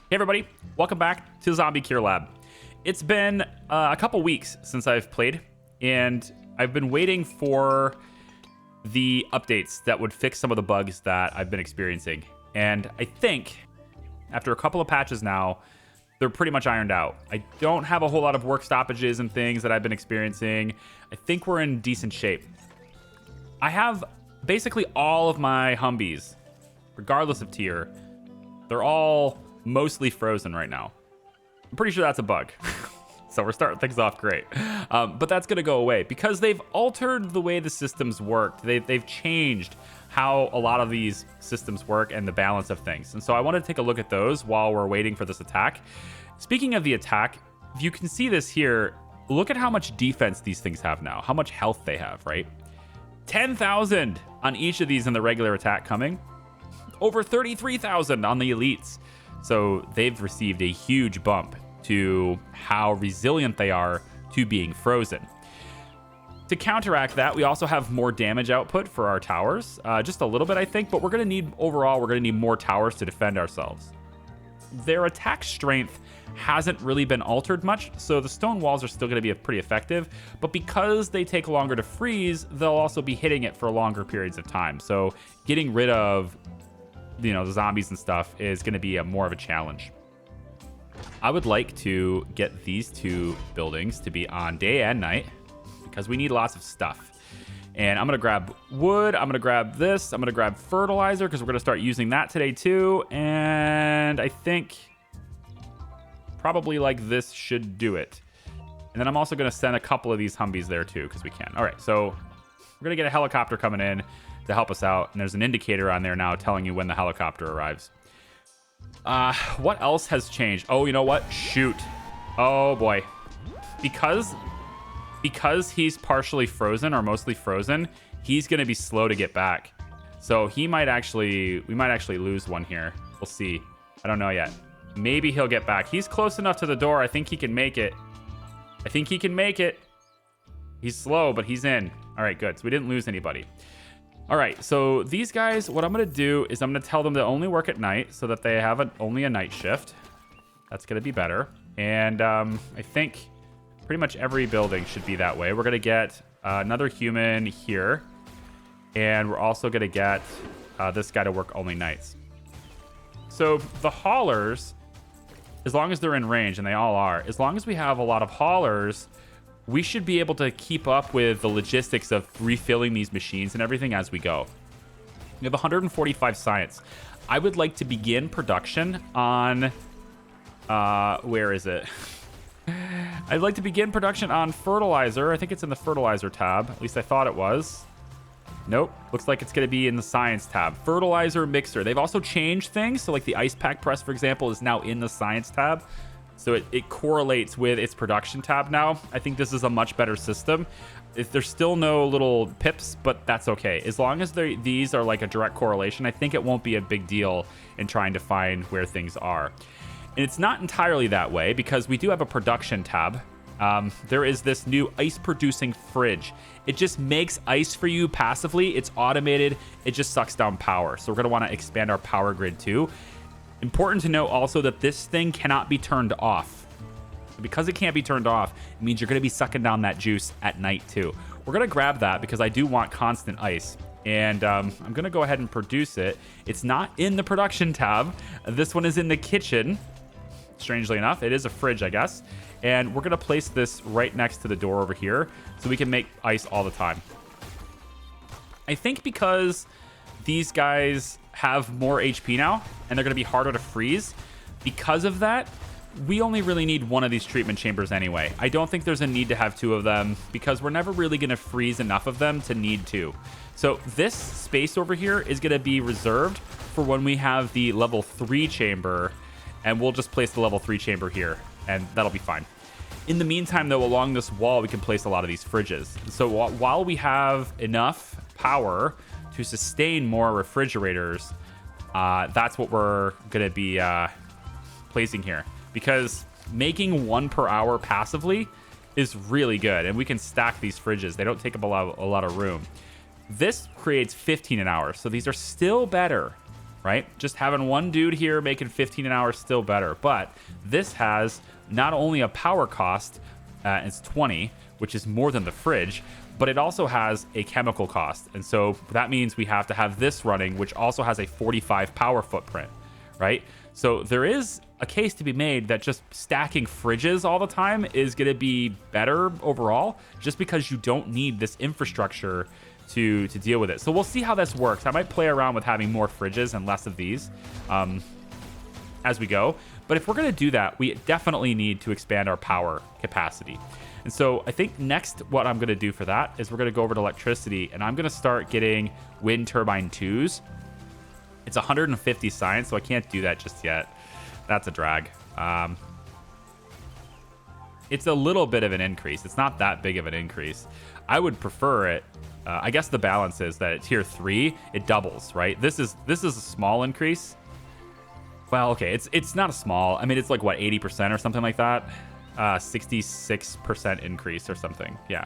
Hey everybody, welcome back to Zombie Cure Lab. It's been a couple weeks since I've played, and I've been waiting for the updates that would fix some of the bugs that I've been experiencing. And I think, after a couple of patches now, they're pretty much ironed out. I don't have a whole lot of work stoppages and things that I've been experiencing. I think we're in decent shape. I have basically all of my humbies, regardless of tier. They're all mostly frozen right now. I'm pretty sure that's a bug. So we're starting things off great. But that's going to go away because they've altered the way the systems worked. They've changed how a lot of these systems work and the balance of things. And so I want to take a look at those while we're waiting for this attack. Speaking of the attack, if you can see this here, look at how much defense these things have now, how much health they have, right? 10,000 on each of these in the regular attack coming. Over 33,000 on the elites. So they've received a huge bump to how resilient they are to being frozen. To counteract that, we also have more damage output for our towers. Just a little bit, I think, but we're going to need, overall, we're going to need more towers to defend ourselves. Their attack strength hasn't really been altered much, so the stone walls are still going to be pretty effective, but because they take longer to freeze, they'll also be hitting it for longer periods of time. So getting rid of the zombies and stuff is going to be more of a challenge. I would like to get these two buildings to be on day and night because we need lots of stuff. And I'm going to grab wood. I'm going to grab this. I'm going to grab fertilizer because we're going to start using that today too. And I think probably like this should do it. And then I'm also going to send a couple of these humbies there too because we can. All right, so we're going to get a helicopter coming in to help us out, and there's an indicator on there now telling you when the helicopter arrives. What else has changed? Oh, you know what? Shoot. Oh boy. Because he's partially frozen or mostly frozen, he's going to be slow to get back. So we might actually lose one here. We'll see. I don't know yet. Maybe he'll get back. He's close enough to the door. I think he can make it. He's slow, but he's in. All right, good. So we didn't lose anybody. All right, so these guys, what I'm going to do is I'm going to tell them to only work at night so that they have only a night shift. That's going to be better. And I think pretty much every building should be that way. We're going to get another human here. And we're also going to get this guy to work only nights. So the haulers, as long as they're in range, and they all are, as long as we have a lot of haulers, we should be able to keep up with the logistics of refilling these machines and everything as we go. We have 145 science. I would like to begin production on... where is it? I'd like to begin production on fertilizer. I think it's in the fertilizer tab. At least I thought it was. Nope. Looks like it's going to be in the science tab. Fertilizer mixer. They've also changed things. So like the ice pack press, for example, is now in the science tab. So it correlates with its production tab now. I think this is a much better system. There's still no little pips, but that's okay. As long as these are like a direct correlation, I think it won't be a big deal in trying to find where things are. And it's not entirely that way because we do have a production tab. There is this new ice producing fridge. It just makes ice for you passively. It's automated. It just sucks down power. So we're going to want to expand our power grid too. Important to note also that this thing cannot be turned off. Because it can't be turned off, it means you're going to be sucking down that juice at night too. We're going to grab that because I do want constant ice. And I'm going to go ahead and produce it. It's not in the production tab. This one is in the kitchen. Strangely enough, it is a fridge, I guess. And we're going to place this right next to the door over here so we can make ice all the time. I think because these guys have more HP now, and they're going to be harder to freeze. Because of that, we only really need one of these treatment chambers anyway. I don't think there's a need to have two of them because we're never really going to freeze enough of them to need two. So this space over here is going to be reserved for when we have the level 3 chamber, and we'll just place the level 3 chamber here, and that'll be fine. In the meantime, though, along this wall, we can place a lot of these fridges. So while we have enough power to sustain more refrigerators, that's what we're going to be placing here. Because making 1 per hour passively is really good. And we can stack these fridges. They don't take up a lot of room. This creates 15 an hour. So these are still better, right? Just having one dude here making 15 an hour is still better. But this has not only a power cost, it's 20, which is more than the fridge, but it also has a chemical cost. And so that means we have to have this running, which also has a 45 power footprint, right? So there is a case to be made that just stacking fridges all the time is going to be better overall, just because you don't need this infrastructure to deal with it. So we'll see how this works. I might play around with having more fridges and less of these as we go. But if we're going to do that, we definitely need to expand our power capacity. And so I think next what I'm going to do for that is we're going to go over to electricity, and I'm going to start getting wind turbine 2s. It's 150 science, so I can't do that just yet. That's a drag. It's a little bit of an increase. It's not that big of an increase. I would prefer it. I guess the balance is that at tier 3, it doubles, right? This is a small increase. Well, okay, it's not a small. I mean, it's like, what, 80% or something like that? 66% increase or something. Yeah.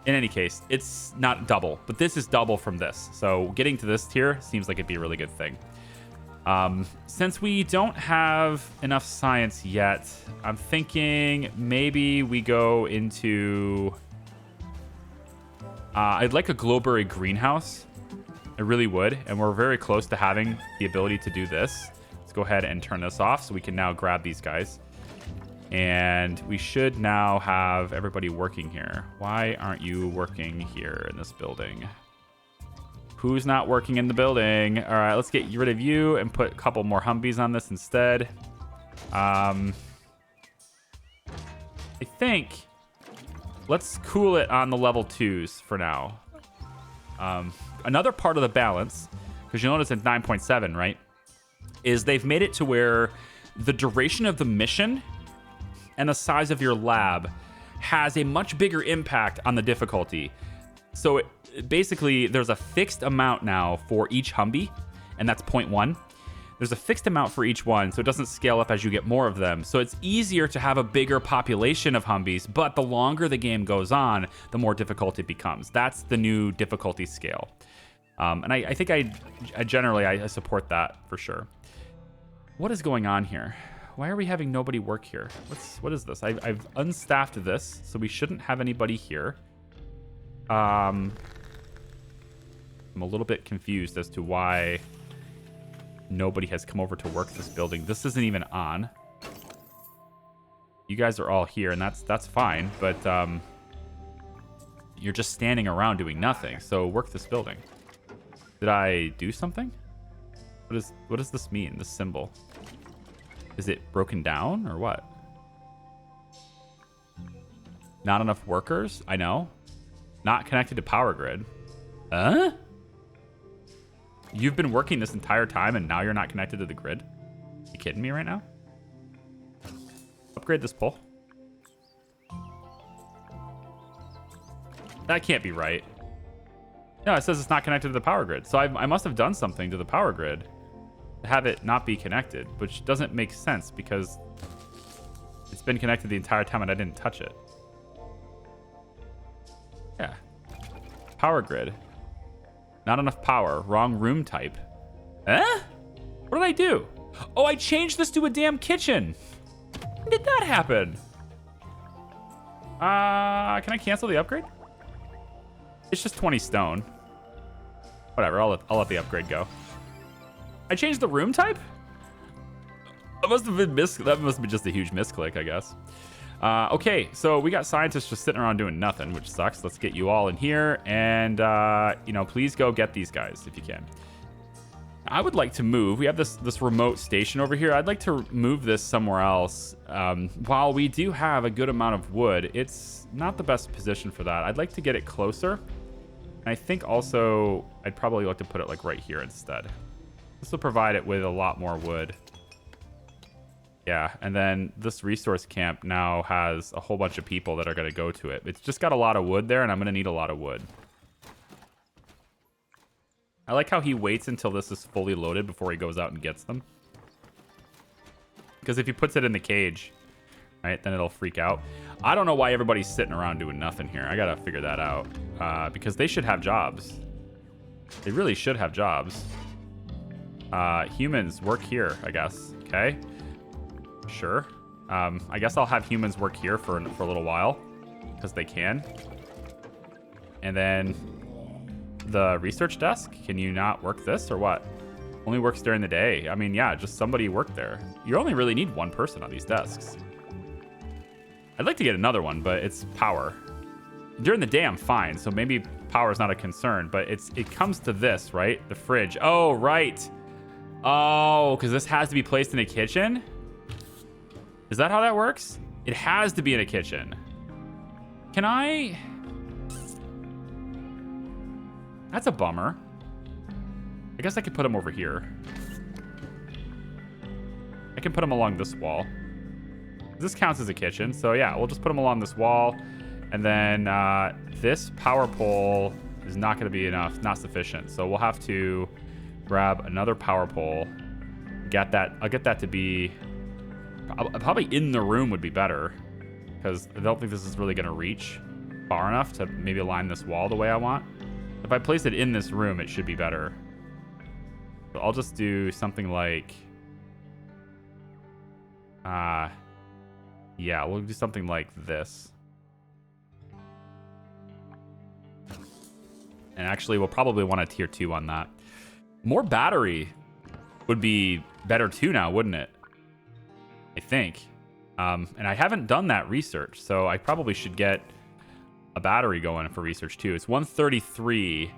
In any case, it's not double, but this is double from this. So getting to this tier seems like it'd be a really good thing. Since we don't have enough science yet, I'm thinking maybe we go into... I'd like a glowberry greenhouse. I really would, and we're very close to having the ability to do this. Let's go ahead and turn this off so we can now grab these guys. And we should now have everybody working here. Why aren't you working here in this building? Who's not working in the building? All right, let's get rid of you and put a couple more humbies on this instead. I think let's cool it on the level 2s for now. Another part of the balance, because you'll notice at 9.7, right, is they've made it to where the duration of the mission and the size of your lab has a much bigger impact on the difficulty. So basically, there's a fixed amount now for each humbie, and that's 0.1. There's a fixed amount for each one, so it doesn't scale up as you get more of them. So it's easier to have a bigger population of humbies, but the longer the game goes on, the more difficult it becomes. That's the new difficulty scale. And I think I generally support that for sure. What is going on here? Why are we having nobody work here? What is this? I've unstaffed this, so we shouldn't have anybody here. I'm a little bit confused as to why nobody has come over to work this building. This isn't even on. You guys are all here, and that's fine, but you're just standing around doing nothing. So work this building. Did I do something? What does this mean? This symbol? Is it broken down or what? Not enough workers? I know. Not connected to power grid. Huh? You've been working this entire time and now you're not connected to the grid? You kidding me right now? Upgrade this pole. That can't be right. No, it says it's not connected to the power grid. So I must have done something to the power grid to have it not be connected, which doesn't make sense because it's been connected the entire time and I didn't touch it. Yeah. Power grid. Not enough power. Wrong room type. Eh? What did I do? Oh, I changed this to a damn kitchen. When did that happen? Can I cancel the upgrade? It's just 20 stone. Whatever, I'll let the upgrade go. I changed the room type? That must have been just a huge misclick, I guess. Okay, so we got scientists just sitting around doing nothing, which sucks. Let's get you all in here, and please go get these guys if you can. I would like to move. We have this remote station over here. I'd like to move this somewhere else. While we do have a good amount of wood, it's not the best position for that. I'd like to get it closer. And I think also I'd probably like to put it like right here instead. This will provide it with a lot more wood. Yeah, and then this resource camp now has a whole bunch of people that are going to go to it. It's just got a lot of wood there, and I'm going to need a lot of wood. I like how he waits until this is fully loaded before he goes out and gets them. Because if he puts it in the cage, right, then it'll freak out. I don't know why everybody's sitting around doing nothing here. I got to figure that out. Because they should have jobs. They really should have jobs. Humans work here, I guess. Okay. Sure. I guess I'll have humans work here for a little while because they can. And then the research desk, can you not work this or what? Only works during the day. I mean, yeah, just somebody work there. You only really need one person on these desks. I'd like to get another one, but it's power. During the day, I'm fine, so maybe power is not a concern, but it comes to this, right? The fridge. Oh, right. Oh, because this has to be placed in a kitchen? Is that how that works? It has to be in a kitchen. Can I... That's a bummer. I guess I could put them over here. I can put them along this wall. This counts as a kitchen, so yeah, we'll just put them along this wall. And then this power pole is not going to be enough, not sufficient. So we'll have to grab another power pole. Get that. I'll get that to be probably in the room would be better, because I don't think this is really going to reach far enough to maybe align this wall the way I want. If I place it in this room, it should be better. So I'll just do something like, yeah, we'll do something like this. And actually, we'll probably want a tier 2 on that. More battery would be better too now, wouldn't it? I think. And I haven't done that research, so I probably should get a battery going for research too. It's 133.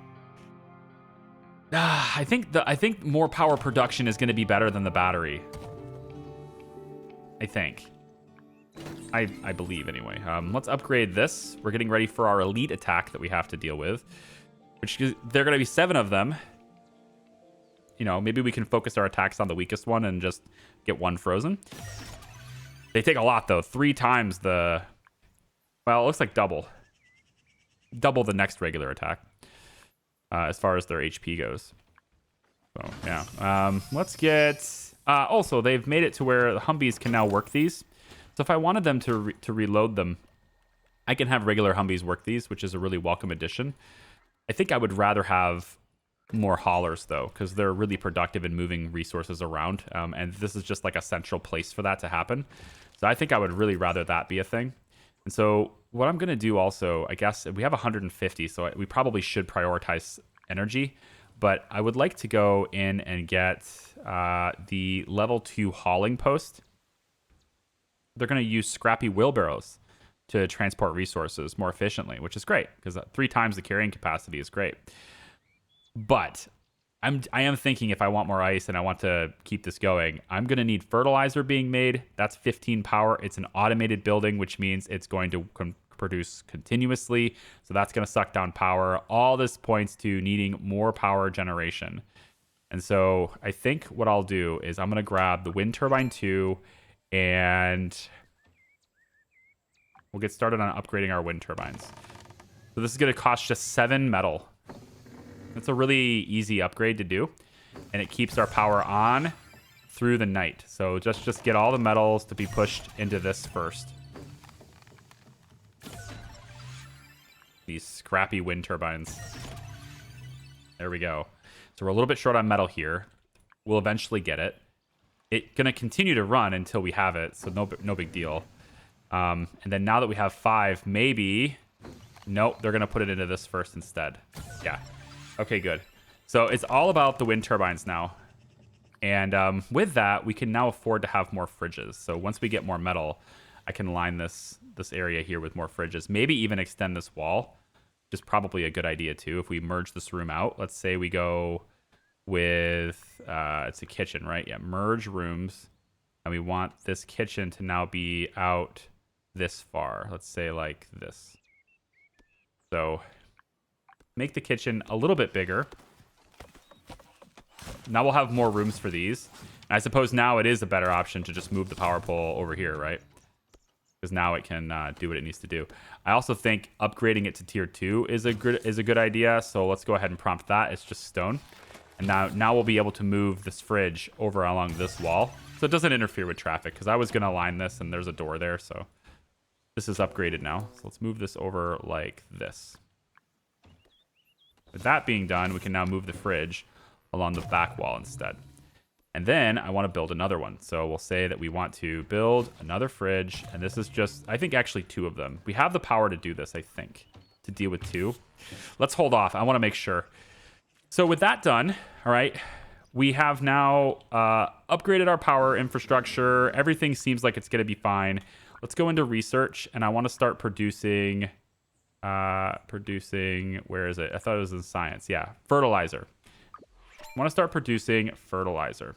I think more power production is going to be better than the battery. I think. I believe anyway. Let's upgrade this. We're getting ready for our elite attack that we have to deal with, which is, there are going to be 7 of them. You know, maybe we can focus our attacks on the weakest one and just get one frozen. They take a lot though. 3 times the, well, it looks like double the next regular attack as far as their HP goes. So yeah, let's get also they've made it to where the humbies can now work these. So if I wanted them to reload them, I can have regular humbies work these, which is a really welcome addition. I think I would rather have more haulers though, because they're really productive in moving resources around, and this is just like a central place for that to happen. So I think I would really rather that be a thing. And so what I'm going to do also, I guess we have 150, so we probably should prioritize energy, but I would like to go in and get the level 2 hauling post. They're going to use scrappy wheelbarrows to transport resources more efficiently, which is great because 3 times the carrying capacity is great. But I am thinking if I want more ice and I want to keep this going, I'm going to need fertilizer being made. That's 15 power. It's an automated building, which means it's going to produce continuously. So that's going to suck down power. All this points to needing more power generation. And so I think what I'll do is I'm going to grab the wind turbine 2 and we'll get started on upgrading our wind turbines. So this is going to cost just 7 metal. It's a really easy upgrade to do, and it keeps our power on through the night. So just get all the metals to be pushed into this first. These scrappy wind turbines. There we go. So we're a little bit short on metal here. We'll eventually get it. It's going to continue to run until we have it, so no big deal. And then now that we have 5, maybe... Nope, they're going to put it into this first instead. Yeah. Okay, good. So it's all about the wind turbines now. And with that, we can now afford to have more fridges. So once we get more metal, I can line this area here with more fridges. Maybe even extend this wall, which is probably a good idea too. If we merge this room out, let's say we go with, it's a kitchen, right? Yeah, merge rooms. And we want this kitchen to now be out this far. Let's say like this. So... make the kitchen a little bit bigger. Now we'll have more rooms for these. And I suppose now it is a better option to just move the power pole over here, right? Because now it can do what it needs to do. I also think upgrading it to tier 2 is a good idea. So let's go ahead and prompt that. It's just stone. And now we'll be able to move this fridge over along this wall. So it doesn't interfere with traffic. Because I was going to align this and there's a door there. So this is upgraded now. So let's move this over like this. With that being done, we can now move the fridge along the back wall instead. And then I want to build another one. So we'll say that we want to build another fridge. And this is just, I think actually 2 of them. We have the power to do this, I think, to deal with 2. Let's hold off. I want to make sure. So with that done, all right, we have now upgraded our power infrastructure. Everything seems like it's going to be fine. Let's go into research, and I want to start producing, where is it? I thought it was in science. Yeah, fertilizer. I want to start producing fertilizer.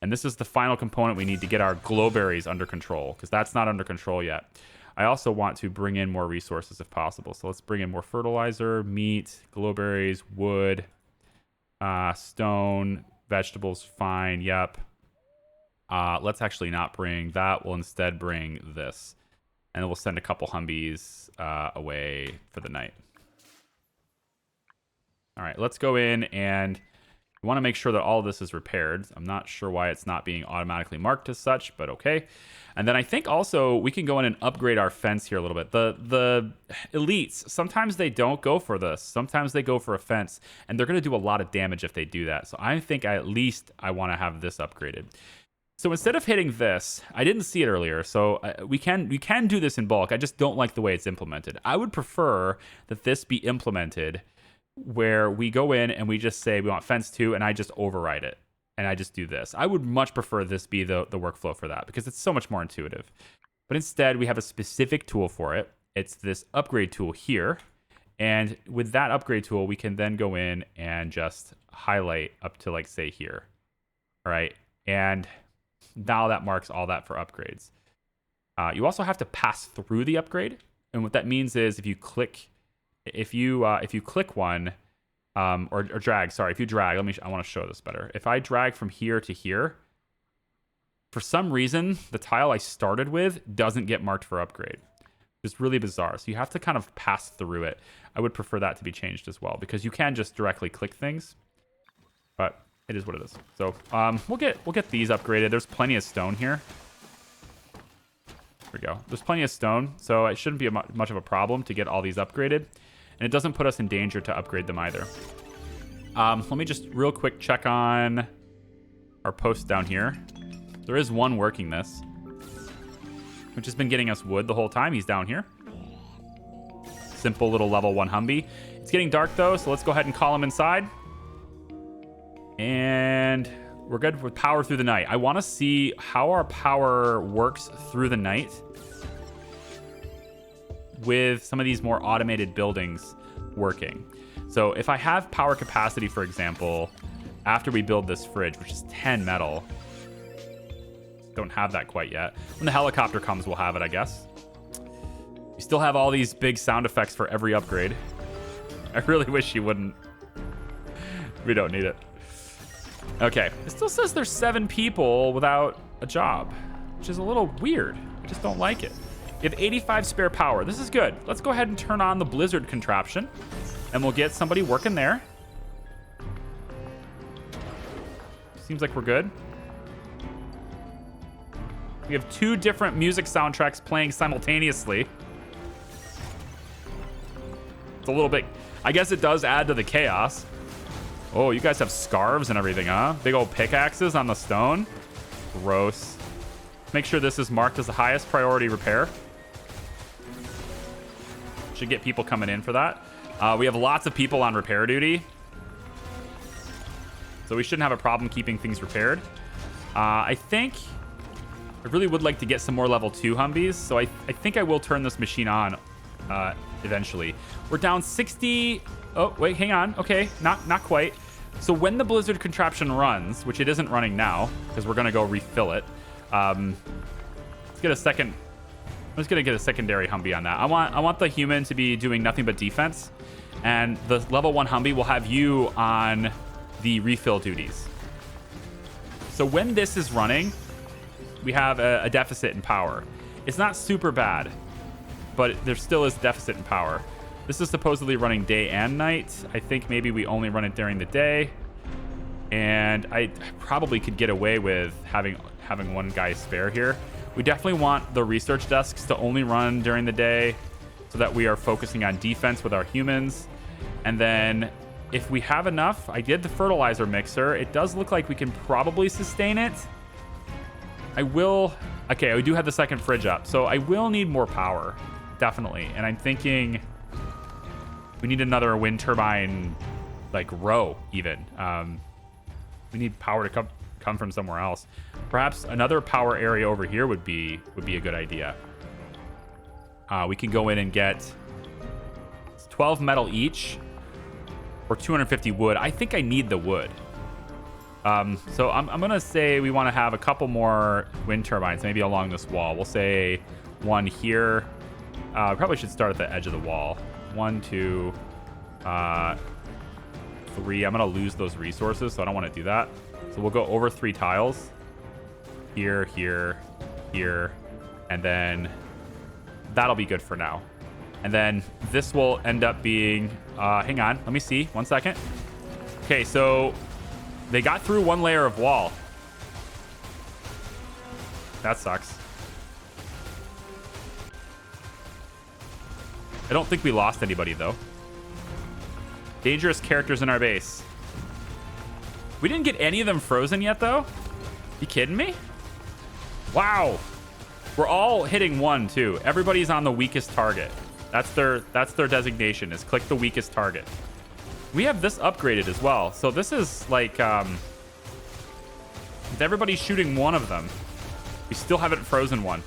And this is the final component we need to get our glowberries under control, because that's not under control yet. I also want to bring in more resources if possible. So let's bring in more fertilizer, meat, glowberries, wood, stone, vegetables, fine, yep. Let's actually not bring that. We'll instead bring this. And then we'll send a couple humbies away for the night. All right, let's go in and we want to make sure that all of this is repaired. I'm not sure why it's not being automatically marked as such, but okay. And then I think also we can go in and upgrade our fence here a little bit. The elites, sometimes they don't go for this. Sometimes they go for a fence, and they're going to do a lot of damage if they do that. So I think at least I want to have this upgraded. So instead of hitting this, I didn't see it earlier, so we can do this in bulk. I just don't like the way it's implemented. I would prefer that this be implemented where we go in and we just say we want fence 2, and I just override it. And I just do this. I would much prefer this be the workflow for that, because it's so much more intuitive. But instead, we have a specific tool for it. It's this upgrade tool here. And with that upgrade tool, we can then go in and just highlight up to, like, say here. All right. And now that marks all that for upgrades. You also have to pass through the upgrade. And what that means is if you click one, or drag, sorry, if you drag, I want to show this better. If I drag from here to here, for some reason, the tile I started with doesn't get marked for upgrade. It's really bizarre. So you have to kind of pass through it. I would prefer that to be changed as well, because you can just directly click things, but it is what it is. So we'll get these upgraded. There's plenty of stone here. There we go. There's plenty of stone, so it shouldn't be much of a problem to get all these upgraded. And it doesn't put us in danger to upgrade them either. Let me just real quick check on our post down here. There is one working this, which has been getting us wood the whole time. He's down here. Simple little level 1 humbie. It's getting dark though, so let's go ahead and call him inside. And we're good with power through the night. I want to see how our power works through the night with some of these more automated buildings working. So if I have power capacity, for example, after we build this fridge, which is 10 metal, don't have that quite yet. When the helicopter comes, we'll have it, I guess. We still have all these big sound effects for every upgrade. I really wish you wouldn't. We don't need it. Okay, it still says there's 7 people without a job, which is a little weird. I just don't like it. You have 85 spare power. This is good. Let's go ahead and turn on the blizzard contraption, and we'll get somebody working there. Seems like we're good. We have 2 different music soundtracks playing simultaneously. It's a little bit... I guess it does add to the chaos. Oh, you guys have scarves and everything, huh? Big old pickaxes on the stone. Gross. Make sure this is marked as the highest priority repair. Should get people coming in for that. We have lots of people on repair duty, so we shouldn't have a problem keeping things repaired. I think I really would like to get some more level 2 humbies, so I think I will turn this machine on eventually. We're down 60. Oh, wait, hang on. Okay, not quite. So when the blizzard contraption runs, which it isn't running now, because we're going to go refill it, let's get a second. I'm just gonna get a secondary humbie on that. I want the human to be doing nothing but defense, and the level 1 humbie will have you on the refill duties. So when this is running, we have a deficit in power. It's not super bad, but there still is a deficit in power. This is supposedly running day and night. I think maybe we only run it during the day, and I probably could get away with having one guy spare here. We definitely want the research desks to only run during the day so that we are focusing on defense with our humans. And then if we have enough, I did the fertilizer mixer. It does look like we can probably sustain it. I will... Okay, we do have the second fridge up, so I will need more power, definitely. And I'm thinking we need another wind turbine, like, row, even. We need power to come from somewhere else. Perhaps another power area over here would be a good idea. We can go in and get 12 metal each or 250 wood. I think I need the wood. So I'm going to say we want to have a couple more wind turbines, maybe along this wall. We'll say one here. Probably should start at the edge of the wall. 1, 2, 3. I'm going to lose those resources, so I don't want to do that. So we'll go over 3 tiles. Here, here, here, and then that'll be good for now. And then this will end up being... hang on, let me see. 1 second. Okay, so... They got through 1 layer of wall. That sucks. I don't think we lost anybody, though. Dangerous characters in our base. We didn't get any of them frozen yet, though? You kidding me? Wow. We're all hitting 1, too. Everybody's on the weakest target. That's their designation, is click the weakest target. We have this upgraded as well. So this is like, with everybody shooting 1 of them, we still haven't frozen 1.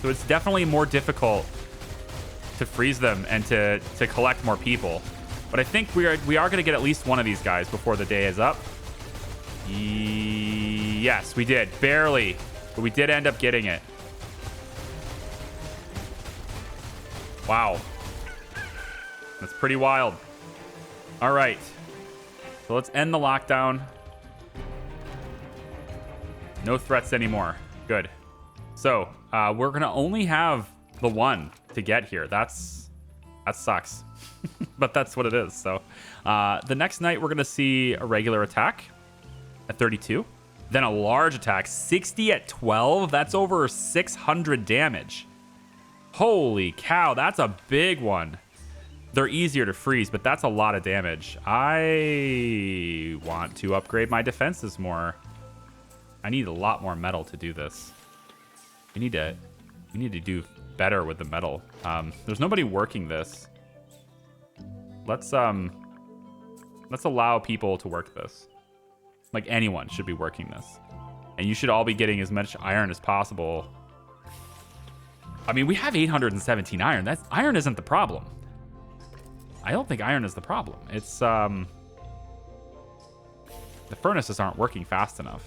So it's definitely more difficult to freeze them and to collect more people. But I think we are going to get at least 1 of these guys before the day is up. Yes, we did. Barely. But we did end up getting it. Wow. That's pretty wild. All right. So let's end the lockdown. No threats anymore. Good. So we're going to only have the 1 to get here. That sucks. But that's what it is. So the next night, we're going to see a regular attack at 32. Then a large attack, 60 at 12. That's over 600 damage. Holy cow. That's a big one. They're easier to freeze, but that's a lot of damage. I want to upgrade my defenses more. I need a lot more metal to do this. We need to do better with the metal. There's nobody working this. Let's allow people to work this. Like, anyone should be working this. And you should all be getting as much iron as possible. I mean, we have 817 iron. Iron isn't the problem. I don't think iron is the problem. It's, the furnaces aren't working fast enough.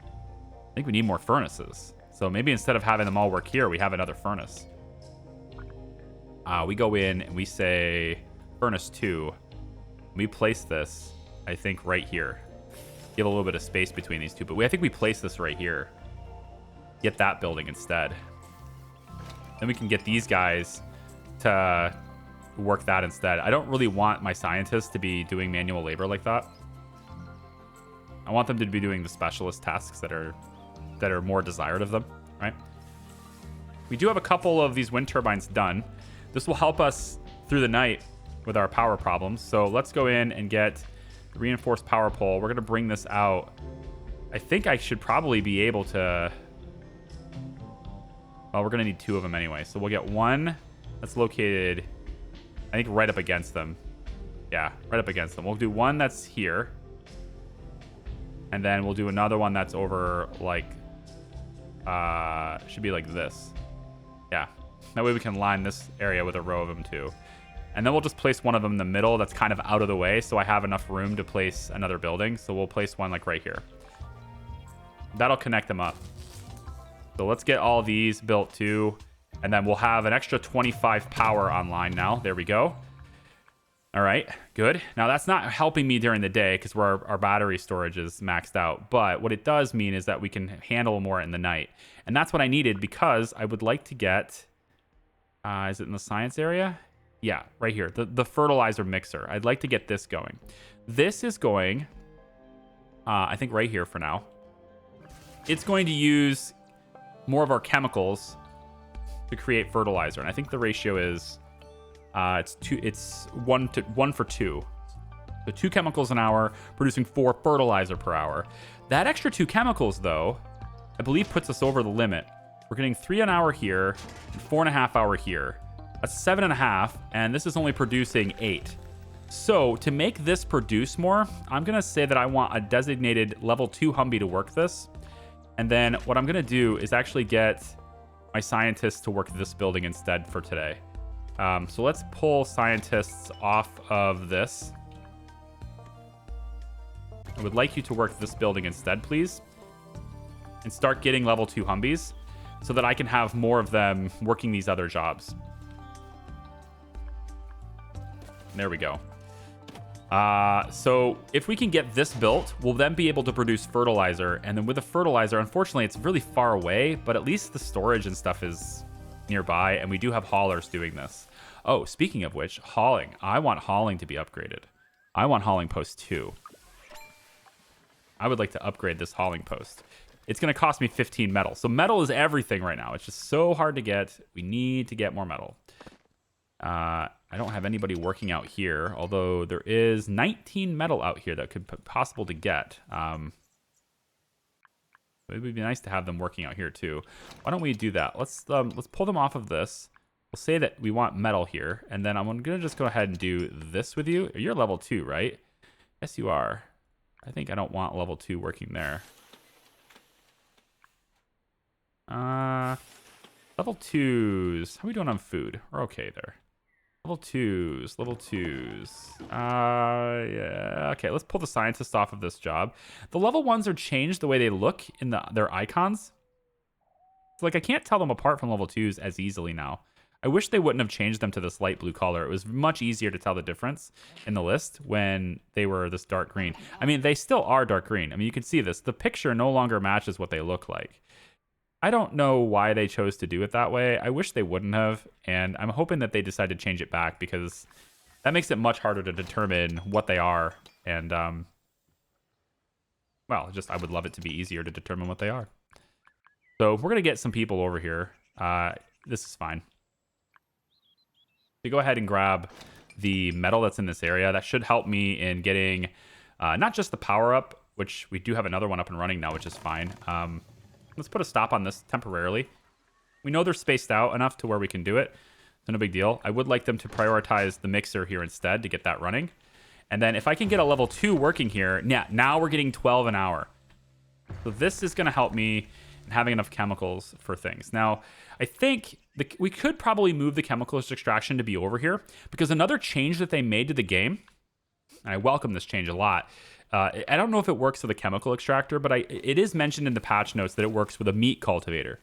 I think we need more furnaces. So maybe instead of having them all work here, we have another furnace. We go in and we say furnace 2. We place this, I think, right here. Give a little bit of space between these two. But I think we place this right here. Get that building instead. Then we can get these guys to work that instead. I don't really want my scientists to be doing manual labor like that. I want them to be doing the specialist tasks that are more desired of them, right? We do have a couple of these wind turbines done. This will help us through the night with our power problems. So let's go in and get the reinforced power pole. We're going to bring this out. I think I should probably be able to... Well, we're going to need 2 of them anyway. So we'll get one that's located, I think, right up against them. Yeah, right up against them. We'll do one that's here. And then we'll do another one that's over, like, should be like this. Yeah. That way we can line this area with a row of them too. And then we'll just place one of them in the middle that's kind of out of the way, so I have enough room to place another building. So we'll place one like right here. That'll connect them up. So let's get all these built too. And then we'll have an extra 25 power online now. There we go. All right, good. Now that's not helping me during the day because our battery storage is maxed out. But what it does mean is that we can handle more in the night. And that's what I needed because I would like to get, is it in the science area? Yeah, right here, the fertilizer mixer. I'd like to get this going. This is going, I think right here for now. It's going to use more of our chemicals to create fertilizer. And I think the ratio is It's one for 2. So 2 chemicals an hour, producing 4 fertilizer per hour. That extra 2 chemicals, though, I believe puts us over the limit. We're getting 3 an hour here, and 4.5 hour here. That's 7.5, and this is only producing 8. So to make this produce more, I'm gonna say that I want a designated level 2 humbie to work this. And then what I'm gonna do is actually get my scientists to work this building instead for today. So let's pull scientists off of this. I would like you to work this building instead, please. And start getting level 2 humbies so that I can have more of them working these other jobs. There we go. So if we can get this built, we'll then be able to produce fertilizer. And then with the fertilizer, unfortunately, it's really far away, but at least the storage and stuff is nearby. And we do have haulers doing this. Oh, speaking of which, hauling. I want hauling to be upgraded. I want hauling post 2. I would like to upgrade this hauling post. It's going to cost me 15 metal. So metal is everything right now. It's just so hard to get. We need to get more metal. I don't have anybody working out here, although there is 19 metal out here that could be possible to get. It would be nice to have them working out here too. Why don't we do that? Let's pull them off of this. We'll say that we want metal here, and then I'm gonna just go ahead and do this with you. You're level 2, right? Yes, you are. I think I don't want level 2 working there. Level 2s. How are we doing on food? We're okay there. Level 2s. Level 2s. Yeah. Okay, let's pull the scientists off of this job. The level 1s are changed the way they look in their icons. So, like, I can't tell them apart from level 2s as easily now. I wish they wouldn't have changed them to this light blue color. It was much easier to tell the difference in the list when they were this dark green. I mean, they still are dark green. I mean, you can see this. The picture no longer matches what they look like. I don't know why they chose to do it that way. I wish they wouldn't have, and I'm hoping that they decide to change it back because that makes it much harder to determine what they are. And, well, just I would love it to be easier to determine what they are. So we're going to get some people over here. This is fine. So go ahead and grab the metal that's in this area. That should help me in getting not just the power up, which we do have another one up and running now, which is fine. Let's put a stop on this temporarily. We know they're spaced out enough to where we can do it. So no big deal. I would like them to prioritize the mixer here instead to get that running. And then if I can get a level 2 working here, yeah, now we're getting 12 an hour. So this is going to help me in having enough chemicals for things. Now, I think we could probably move the chemicals extraction to be over here because another change that they made to the game, and I welcome this change a lot, I don't know if it works with a chemical extractor, but it is mentioned in the patch notes that it works with a meat cultivator.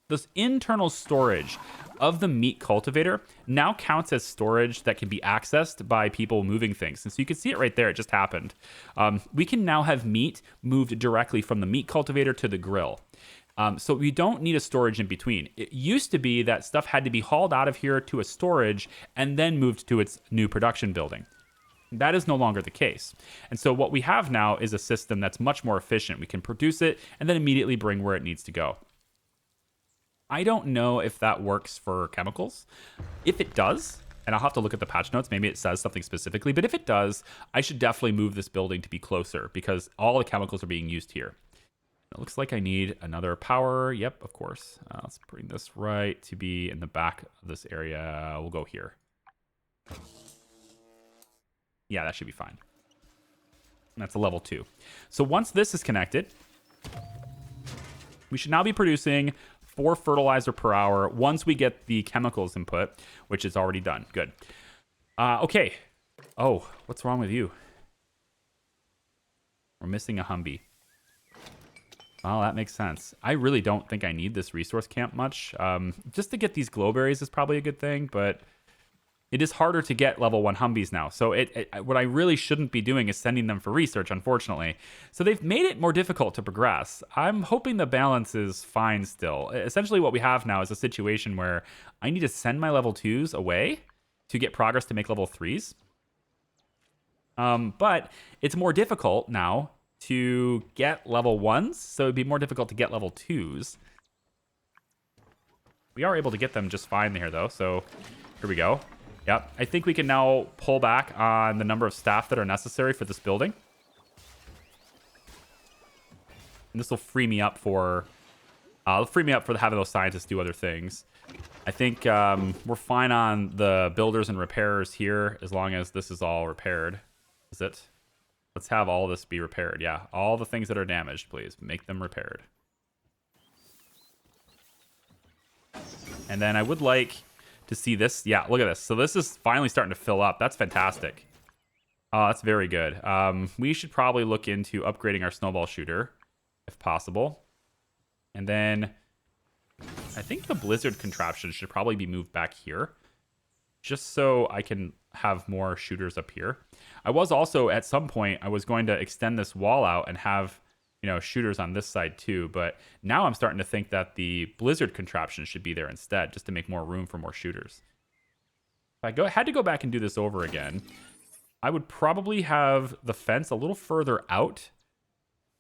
This internal storage of the meat cultivator now counts as storage that can be accessed by people moving things. And so you can see it right there. It just happened. We can now have meat moved directly from the meat cultivator to the grill. So we don't need a storage in between. It used to be that stuff had to be hauled out of here to a storage and then moved to its new production building. That is no longer the case. And so what we have now is a system that's much more efficient. We can produce it and then immediately bring where it needs to go. I don't know if that works for chemicals. If it does, and I'll have to look at the patch notes, maybe it says something specifically, but if it does, I should definitely move this building to be closer because all the chemicals are being used here. It looks like I need another power. Yep, of course. Let's bring this right to be in the back of this area. We'll go here. Yeah, that should be fine. And that's a level 2. So once this is connected, we should now be producing 4 fertilizer per hour once we get the chemicals input, which is already done. Good. Okay. Oh, what's wrong with you? We're missing a humbie. Oh, that makes sense. I really don't think I need this resource camp much. Just to get these glowberries is probably a good thing, but it is harder to get level 1 humbies now. So what I really shouldn't be doing is sending them for research, unfortunately. So they've made it more difficult to progress. I'm hoping the balance is fine still. Essentially what we have now is a situation where I need to send my level 2s away to get progress to make level 3s. But it's more difficult now to get level 1s. So it'd be more difficult to get level 2s. We are able to get them just fine here though. So here we go. Yep. I think we can now pull back on the number of staff that are necessary for this building. And this will free me up for having those scientists do other things. I think we're fine on the builders and repairers here as long as this is all repaired. Is it? Let's have all this be repaired. Yeah, all the things that are damaged, please make them repaired. And then I would like to see this. Yeah, look at this. So this is finally starting to fill up. That's fantastic. Oh, that's very good. We should probably look into upgrading our snowball shooter if possible. And then I think the blizzard contraption should probably be moved back here just so I can have more shooters up here. I was also at some point I was going to extend this wall out and have, you know, shooters on this side too, but now I'm starting to think that the blizzard contraption should be there instead just to make more room for more shooters. If I had to go back and do this over again, I would probably have the fence a little further out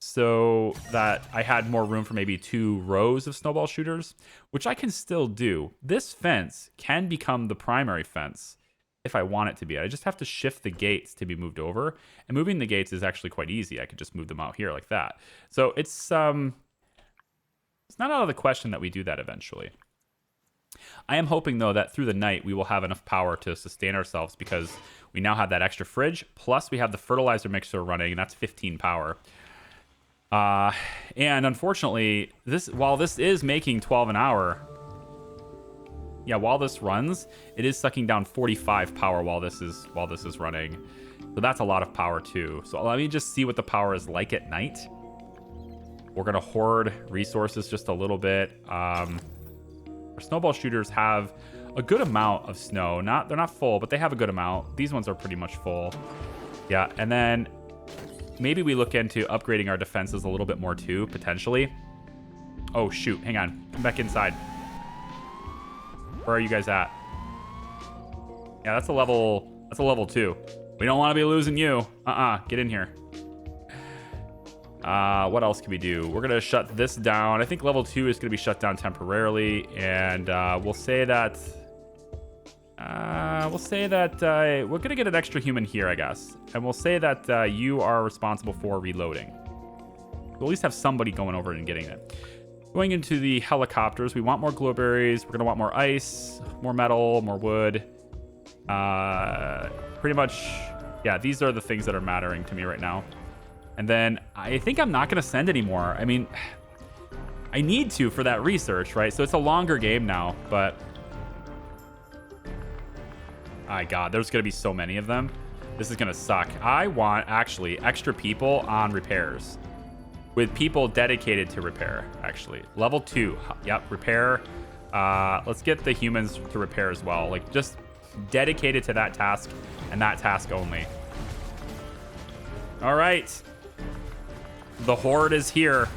so that I had more room for maybe 2 rows of snowball shooters, which I can still do. This fence can become the primary fence if I want it to be. I just have to shift the gates to be moved over, and moving the gates is actually quite easy. I could just move them out here like that. So it's not out of the question that we do that eventually. I am hoping though that through the night we will have enough power to sustain ourselves because we now have that extra fridge, plus we have the fertilizer mixer running, and that's 15 power. And unfortunately, while this is making 12 an hour, yeah, while this runs, it is sucking down 45 power while this is running. So that's a lot of power too. So let me just see what the power is like at night. We're gonna hoard resources just a little bit. Our snowball shooters have a good amount of snow. They're not full, but they have a good amount. These ones are pretty much full. Yeah, and then maybe we look into upgrading our defenses a little bit more too, potentially. Oh shoot, hang on. Come back inside. Where are you guys at? Yeah, that's a level 2. We don't want to be losing you. Get in here. What else can we do? We're going to shut this down. I think level 2 is going to be shut down temporarily, and we'll say that we're going to get an extra human here, I guess. And we'll say that you are responsible for reloading. We'll at least have somebody going over and getting it. Going into the helicopters, we want more glowberries. We're going to want more ice, more metal, more wood. Pretty much, yeah, these are the things that are mattering to me right now. And then I think I'm not going to send anymore. I mean, I need to for that research, right? So it's a longer game now, but my God, there's going to be so many of them. This is going to suck. I want actually extra people on repairs. With people dedicated to repair, actually. Level 2. Yep, repair. Let's get the humans to repair as well. Like, just dedicated to that task and that task only. All right. The horde is here.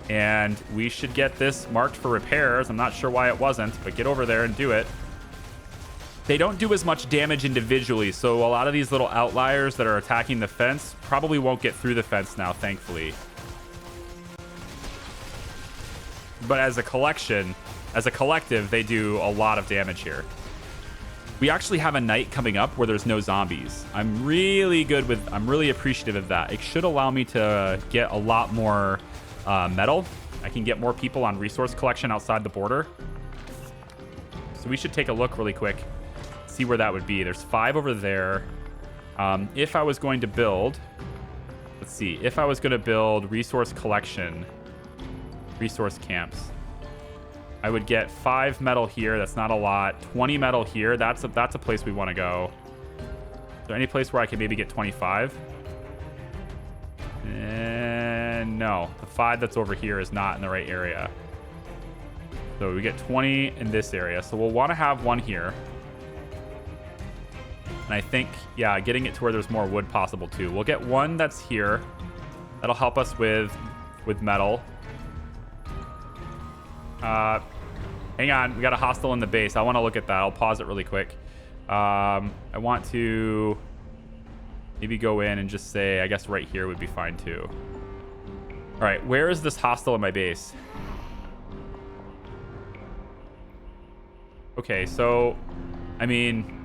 And we should get this marked for repairs. I'm not sure why it wasn't, but get over there and do it. They don't do as much damage individually, so a lot of these little outliers that are attacking the fence probably won't get through the fence now, thankfully. But as a collective, they do a lot of damage here. We actually have a night coming up where there's no zombies. I'm really appreciative of that. It should allow me to get a lot more metal. I can get more people on resource collection outside the border. So we should take a look really quick. See where that would be. There's 5 over there. If I was going to build, let's see, if I was going to build resource collection, resource camps, I would get 5 metal here. That's not a lot. 20 metal here. That's a place we want to go. Is there any place where I can maybe get 25? No, the 5 that's over here is not in the right area. So we get 20 in this area. So we'll want to have 1 here. And I think, yeah, getting it to where there's more wood possible too. We'll get 1 that's here. That'll help us with metal. Hang on, we got a hostile in the base. I want to look at that. I'll pause it really quick. I want to maybe go in and just say, I guess right here would be fine too. All right, where is this hostile in my base? Okay, so, I mean,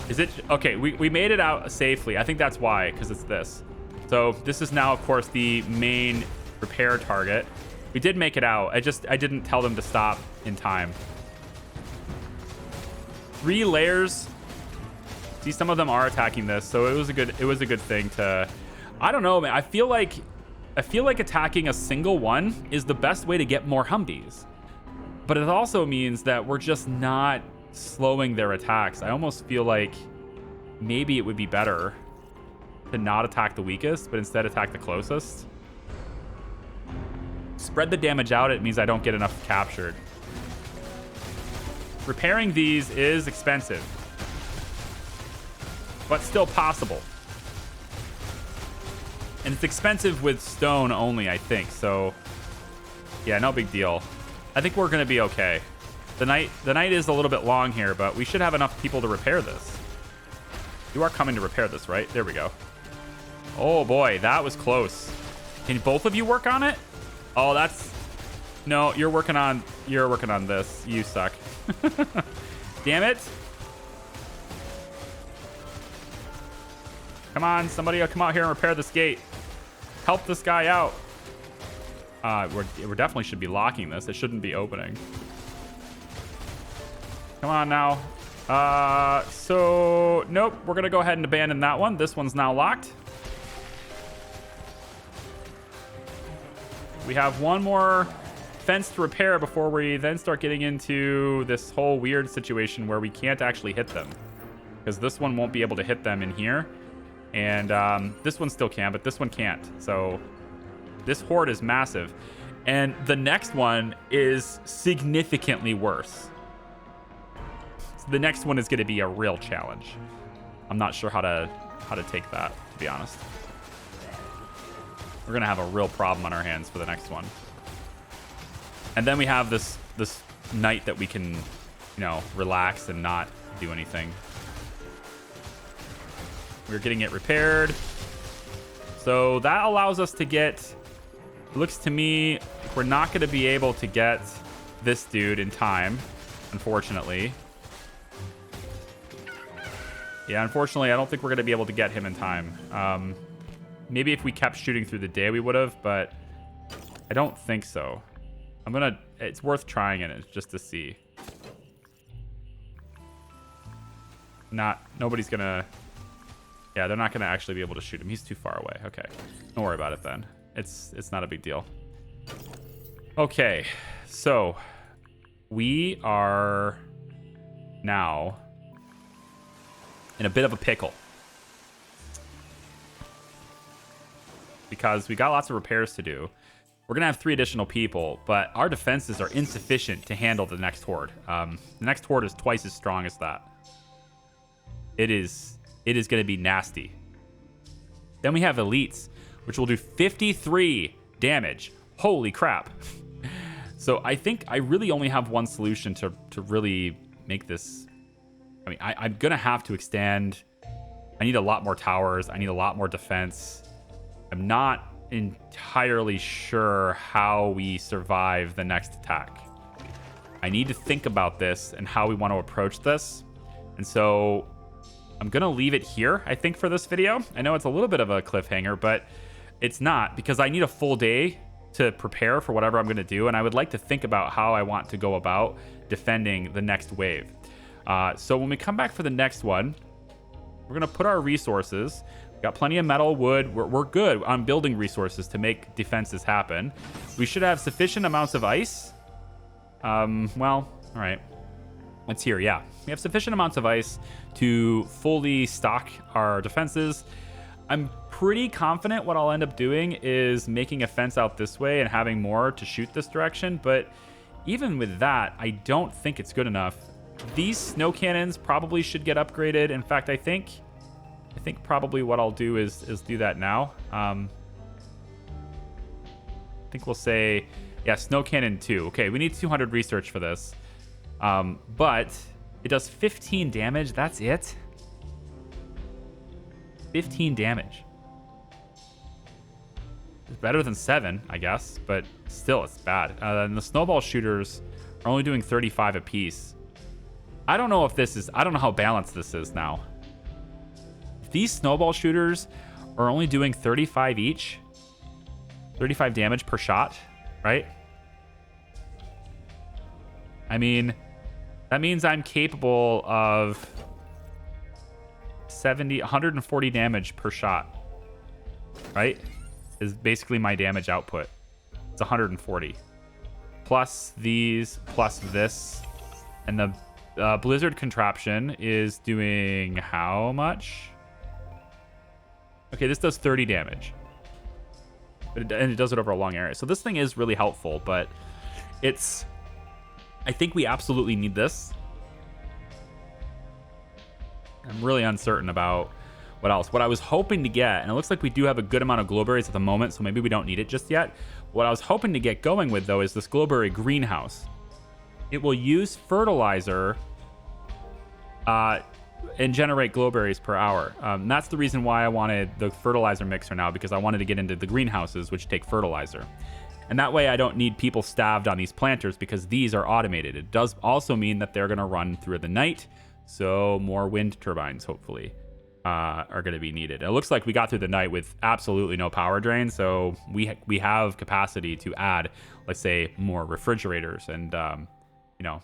is it... Okay, we made it out safely. I think that's why, because it's this. So this is now, of course, the main repair target. We did make it out. I didn't tell them to stop in time. 3 layers. See, some of them are attacking this, so it was a good thing to... I don't know, man. I feel like attacking a single one is the best way to get more humbies. But it also means that we're just not slowing their attacks. I almost feel like maybe it would be better to not attack the weakest, but instead attack the closest. Spread the damage out. It means I don't get enough captured. Repairing these is expensive, but still possible. And it's expensive with stone only, I think. So, yeah, no big deal. I think we're going to be okay. The night is a little bit long here, but we should have enough people to repair this. You are coming to repair this, right? There we go. Oh, boy, that was close. Can both of you work on it? Oh, that's... No, you're working on this. You suck. Damn it. Come on, somebody come out here and repair this gate. Help this guy out. We definitely should be locking this. It shouldn't be opening. Come on now. So, nope. We're going to go ahead and abandon that one. This one's now locked. We have one more fence to repair before we then start getting into this whole weird situation where we can't actually hit them. Because this one won't be able to hit them in here. And this one still can, but this one can't. So this horde is massive. And the next one is significantly worse. So the next one is going to be a real challenge. I'm not sure how to take that, to be honest. We're going to have a real problem on our hands for the next one. And then we have this night that we can, you know, relax and not do anything. We're getting it repaired. So that allows us to get... It looks to me like we're not going to be able to get this dude in time, unfortunately. Yeah, unfortunately, I don't think we're going to be able to get him in time. Maybe if we kept shooting through the day, we would have, but I don't think so. It's worth trying it just to see. Nobody's going to... Yeah, they're not going to actually be able to shoot him. He's too far away. Okay. Don't worry about it then. It's not a big deal. Okay. So, we are now in a bit of a pickle. Because we got lots of repairs to do. We're going to have 3 additional people, but our defenses are insufficient to handle the next horde. The next horde is twice as strong as that. It is going to be nasty. Then we have elites, which will do 53 damage. Holy crap. So I think I really only have one solution to really make this... I mean, I'm going to have to extend. I need a lot more towers. I need a lot more defense. I'm not entirely sure how we survive the next attack. I need to think about this and how we want to approach this. And so I'm going to leave it here, I think, for this video. I know it's a little bit of a cliffhanger, but it's not, because I need a full day to prepare for whatever I'm going to do. And I would like to think about how I want to go about defending the next wave. So when we come back for the next one, we're going to put our resources. Got plenty of metal, wood. We're good on building resources to make defenses happen. We should have sufficient amounts of ice. Well, all right. It's here, yeah. We have sufficient amounts of ice to fully stock our defenses. I'm pretty confident what I'll end up doing is making a fence out this way and having more to shoot this direction. But even with that, I don't think it's good enough. These snow cannons probably should get upgraded. In fact, I think probably what I'll do is do that now. I think we'll say, yeah, snow cannon 2. Okay, we need 200 research for this. But it does 15 damage. That's it. 15 damage. It's better than 7, I guess, but still it's bad. And the snowball shooters are only doing 35 apiece. I don't know if this is... I don't know how balanced this is now. If these snowball shooters are only doing 35 each, 35 damage per shot, right? I mean, that means I'm capable of 140 damage per shot, right? Is basically my damage output. It's 140. Plus these, plus this. And the blizzard contraption is doing how much? Okay, this does 30 damage. And it does it over a long area. So this thing is really helpful, but it's... I think we absolutely need this. I'm really uncertain about what else. What I was hoping to get, and it looks like we do have a good amount of glowberries at the moment, so maybe we don't need it just yet. What I was hoping to get going with, though, is this glowberry greenhouse. It will use fertilizer and generate glowberries per hour. And that's the reason why I wanted the fertilizer mixer now, because I wanted to get into the greenhouses, which take fertilizer. And that way I don't need people stabbed on these planters, because these are automated. It does also mean that they're going to run through the night, so more wind turbines, hopefully, are going to be needed. It looks like we got through the night with absolutely no power drain, so we have capacity to add, let's say, more refrigerators and, you know,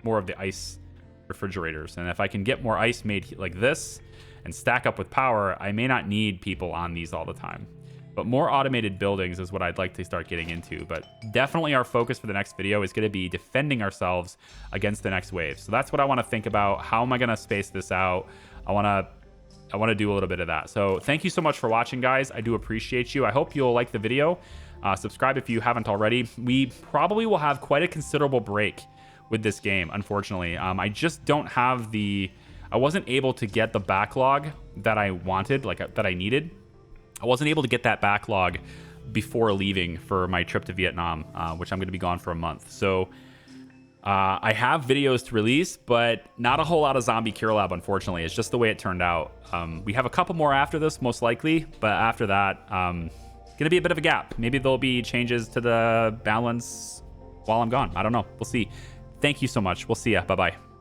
more of the ice refrigerators. And if I can get more ice made like this and stack up with power, I may not need people on these all the time. But more automated buildings is what I'd like to start getting into. But definitely our focus for the next video is going to be defending ourselves against the next wave. So that's what I want to think about. How am I going to space this out? I want to do a little bit of that. So thank you so much for watching, guys. I do appreciate you. I hope you'll like the video. Subscribe if you haven't already. We probably will have quite a considerable break with this game, unfortunately. I just don't have the... I wasn't able to get the backlog that I wanted, like that I needed. I wasn't able to get that backlog before leaving for my trip to Vietnam, which I'm going to be gone for a month. So I have videos to release, but not a whole lot of Zombie Cure Lab, unfortunately. It's just the way it turned out. We have a couple more after this, most likely, but after that, going to be a bit of a gap. Maybe there'll be changes to the balance while I'm gone. I don't know. We'll see. Thank you so much. We'll see ya. Bye-bye.